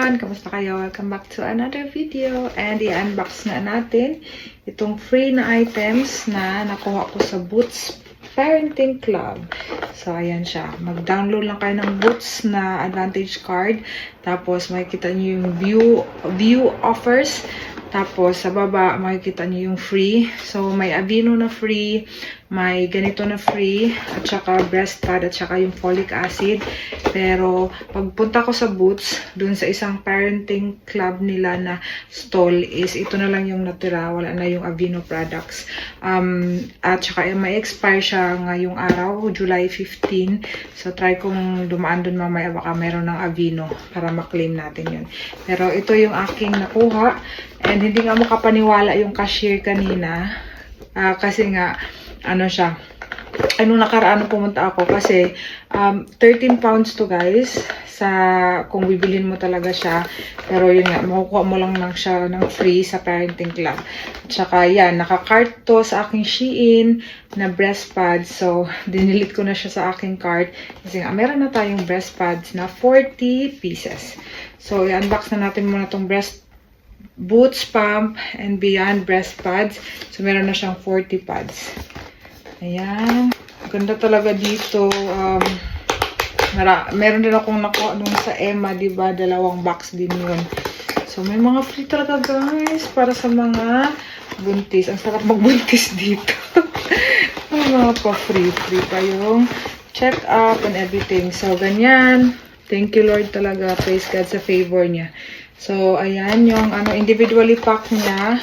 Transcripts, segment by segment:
everyone! Kamusta kayo? Welcome back to another video. And i-unbox na natin itong free na items na nakuha ko sa Boots Parenting Club. So, ayan siya. Mag-download lang kayo ng Boots na Advantage card. Tapos, makikita nyo yung view offers. Tapos, sa baba, makikita nyo yung free. So, may Aveeno na free, may ganito na free, at saka breast pad, at saka yung folic acid. Pero, pagpunta ko sa Boots, dun sa isang parenting club nila na stall, is ito na lang yung natira. Wala na yung Aveeno products. At saka, may expire siya ngayong araw, July 15. So, try kong dumaan dun mamaya, baka meron ng Aveeno para maklaim natin yun. Pero, ito yung aking nakuha. And hindi nga makapaniwala yung cashier kanina. Kasi nga, ano siya, nung nakaraan pumunta ako kasi 13 pounds to guys sa kung bibilhin mo talaga siya. Pero yun nga, makukuha mo lang siya ng free sa parenting club. At saka yan, naka-cart to sa aking Shein na breast pad. So, dinilit ko na siya sa aking cart. Kasi nga, meron na tayong breast pads na 40 pieces. So, i-unbox na natin muna tong Boots Pump and Beyond breast pads. So, meron na siyang 40 pads. Ayan. Ganda talaga dito. Meron din akong nakuha nung sa Emma, diba? 2 box din yun. So, may mga free talaga, guys. Para sa mga buntis. Ang sarap magbuntis dito. May mga pa-free. Free pa yung check-up and everything. So, ganyan. Thank you, Lord, talaga. Praise God sa favor niya. So, ayan yung individually pack niya.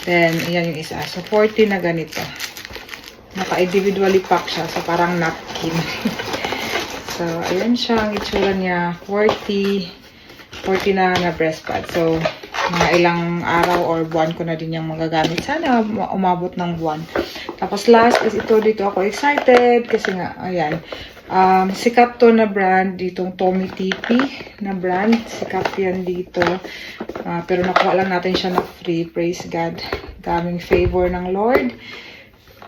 Then, ayan yung isa. So, 40 na ganito. Naka-individually pack siya. So, parang napkin. So, ayan siya. Ang itsura niya. 40 na breast pad. So, mga ilang araw or buwan ko na din yung magagamit. Sana umabot ng buwan. Tapos, last is ito. Dito ako excited. Kasi nga, ayan. Sikat to na brand, ditong Tommy TP na brand. Sikat yan dito. Pero nakuha lang natin siya na free. Praise God. Daming favor ng Lord.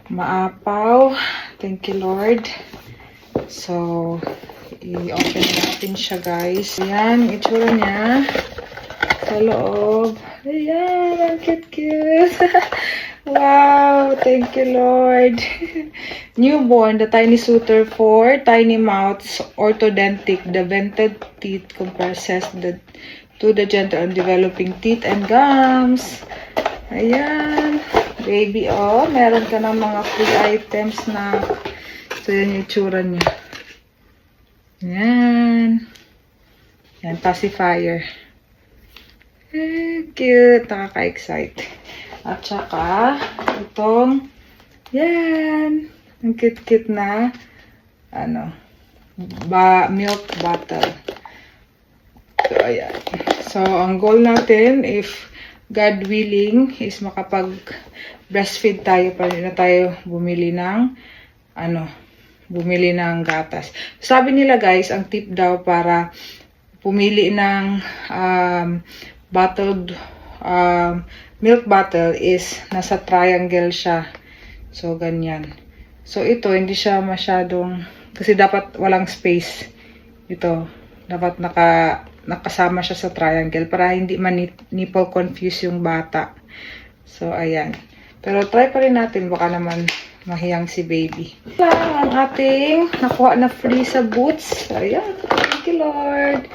Maapaw. Thank you, Lord. So, i-open natin siya, guys. Ayan, itsura niya. Sa loob. Ayan, ang cute-cute. Wow, thank you, Lord. Newborn, the tiny suitor for tiny mouths, orthodontic, the vented teeth compresses to the gentle and developing teeth and gums. Ayan. Baby, oh, meron ka ng mga free items na. So, yan yung itsura niya. Ayan. Ayan, pacifier. Cute. Nakaka-excite. At saka, itong, yan, ang cute-cute na, milk bottle. So, ayan. So, ang goal natin, if God willing, is makapag-breastfeed tayo, para na tayo bumili ng gatas. Sabi nila guys, ang tip daw para pumili ng bottled milk bottle is nasa triangle siya. So, ganyan. So, ito, hindi siya masyadong, kasi dapat walang space. Ito, dapat nakasama siya sa triangle para hindi nipple confuse yung bata. So, ayan. Pero, try pa rin natin. Baka naman mahiyang si baby. Ang ating nakuha na free sa Boots. So, ayan. Thank you, Lord.